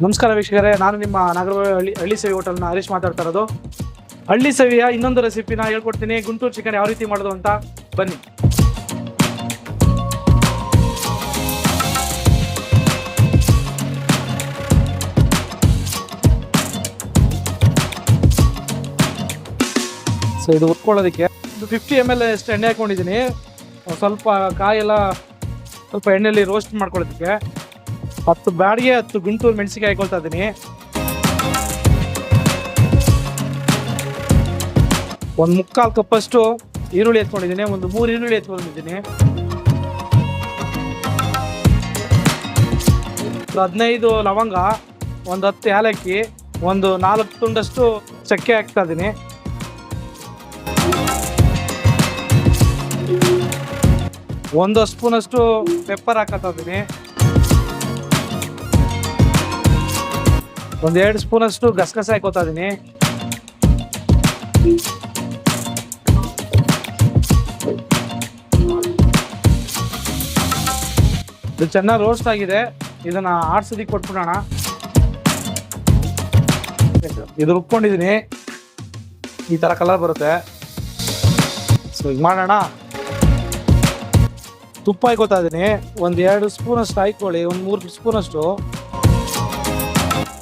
ನಮಸ್ಕಾರ ವೀಕ್ಷಕರೇ, ನಾನು ನಿಮ್ಮ ನಾಗರಹಳ್ಳಿ ಹಳ್ಳಿ ಸವಿ ಹೋಟೆಲ್ನ ಹರೀಶ್ ಮಾತಾಡ್ತಾ ಇರೋದು. ಹಳ್ಳಿ ಸವಿಯ ಇನ್ನೊಂದು ರೆಸಿಪಿನ ಹೇಳ್ಕೊಡ್ತೀನಿ. ಗುಂಟೂರು ಚಿಕನ್ ಯಾವ ರೀತಿ ಮಾಡೋದು ಅಂತ ಬನ್ನಿ. ಸೊ ಇದು ಉಟ್ಕೊಳ್ಳೋದಕ್ಕೆ 50 ml ಅಷ್ಟು ಎಣ್ಣೆ ಹಾಕೊಂಡಿದ್ದೀನಿ. ಸ್ವಲ್ಪ ಕಾಯೆಲ್ಲ ಸ್ವಲ್ಪ ಎಣ್ಣೆಯಲ್ಲಿ ರೋಸ್ಟ್ ಮಾಡ್ಕೊಳ್ಳೋದಕ್ಕೆ 10 ಬ್ಯಾಡಿಗೆ 10 ಗುಂಟೂರು ಮೆಣಸಿಕಾಯಿ ಹಾಕೊಳ್ತಾ ಇದ್ದೀನಿ. ಒಂದು 3/4 ಕಪ್ಪಷ್ಟು ಈರುಳ್ಳಿ ಎತ್ಕೊಂಡಿದ್ದೀನಿ. ಒಂದು 3 ಈರುಳ್ಳಿ ಎತ್ಕೊಂಡಿದ್ದೀನಿ. 15 ಲವಂಗ, ಒಂದು 10 ಏಲಕ್ಕಿ, ಒಂದು 4 ತುಂಡಷ್ಟು ಚಕ್ಕೆ ಹಾಕ್ತಾ ಇದ್ದೀನಿ. ಒಂದು ಸ್ಪೂನಷ್ಟು ಪೆಪ್ಪರ್ ಹಾಕತ್ತಾ ಇದ್ದೀನಿ. ಒಂದು 2 ಸ್ಪೂನಷ್ಟು ಗಸಗಸೆ ಹಾಕೋತಾ ಇದ್ದೀನಿ. ಇದು ಚೆನ್ನಾಗಿ ರೋಸ್ಟ್ ಆಗಿದೆ. ಇದನ್ನ ಆಡ್ಸೋದಿಕ್ಕೆ ಕೊಟ್ಬಿಡೋಣ. ಇದು ರುಬ್ಕೊಂಡಿದ್ದೀನಿ. ಈ ಥರ ಕಲರ್ ಬರುತ್ತೆ. ಸೊ ಈಗ ಮಾಡೋಣ. ತುಪ್ಪ ಹಾಕೋತಾ ಇದ್ದೀನಿ. ಒಂದು 2 ಸ್ಪೂನಷ್ಟು ಹಾಕೊಳ್ಳಿ. ಒಂದು 3 ಸ್ಪೂನಷ್ಟು,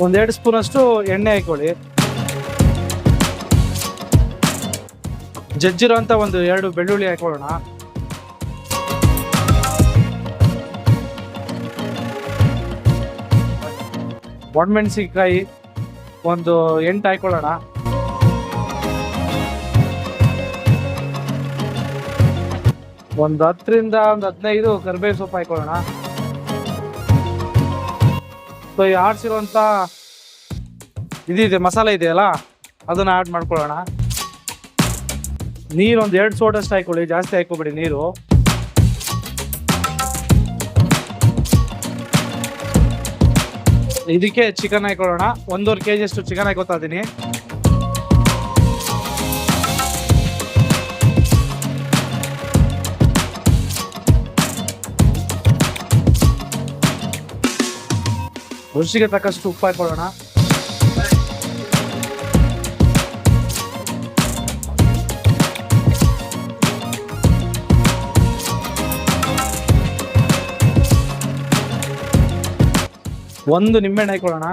ಒಂದು 2 ಸ್ಪೂನಷ್ಟು ಎಣ್ಣೆ ಹಾಕೊಳ್ಳಿ. ಜಜ್ಜಿರೋ ಅಂತ ಒಂದು 2 ಬೆಳ್ಳುಳ್ಳಿ ಹಾಕೊಳ್ಳೋಣ. ಒಣಮೆಣಸಿನ್ಕಾಯಿ ಒಂದು 8 ಹಾಕೊಳ್ಳೋಣ. ಒಂದು 10ರಿಂದ 15 ಕರಿಬೇವು ಸೊಪ್ಪು ಹಾಕೊಳ್ಳೋಣ. ಸೊ ಈ ಆಡಿಸಿರುವಂಥ ಇದಿದೆ, ಮಸಾಲೆ ಇದೆಯಲ್ಲ, ಅದನ್ನು ಆ್ಯಡ್ ಮಾಡ್ಕೊಳ್ಳೋಣ. ನೀರು ಒಂದು 2 ಸೋಡಷ್ಟು ಹಾಕೊಳ್ಳಿ, ಜಾಸ್ತಿ ಹಾಕೋಬೇಡಿ ನೀರು. ಇದಕ್ಕೆ ಚಿಕನ್ ಹಾಕೊಳ್ಳೋಣ. 1.5 kg ಅಷ್ಟು ಚಿಕನ್ ಹಾಕೋತಾ ಇದ್ದೀನಿ. ರುಚಿಗೆ ತಕ್ಕಷ್ಟು ಉಪ್ಪು ಹಾಕೊಳ್ಳೋಣ. ಒಂದು ನಿಂಬೆಹಣ್ಣು ಹಾಕೊಳ್ಳೋಣ.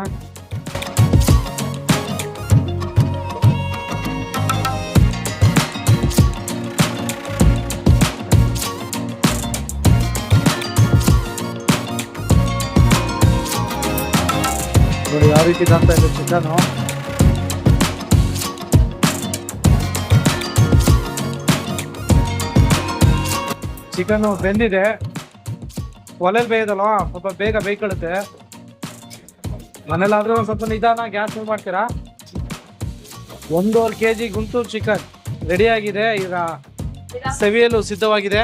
ನೋಡಿ ಯಾವ ರೀತಿ ಕಾಣ್ತಾ ಇದೆ ಚಿಕನು. ಚಿಕನ್ನು ಬೆಂದಿದೆ. ಒಲೆಯಲ್ಲಿ ಬೇಯ್ದಲ್ವಾ, ಸ್ವಲ್ಪ ಬೇಗ ಬೇಯ್ಕೊಳ್ಳುತ್ತೆ. ಮನೇಲಾದ್ರೆ ಒಂದು ಸ್ವಲ್ಪ ನಿಧಾನ ಗ್ಯಾಸ್ ಮೇಲೆ ಮಾಡ್ತೀರಾ. 1.5 kg ಗುಂಟೂರು ಚಿಕನ್ ರೆಡಿಯಾಗಿದೆ. ಈಗ ಸವಿಯಲು ಸಿದ್ಧವಾಗಿದೆ.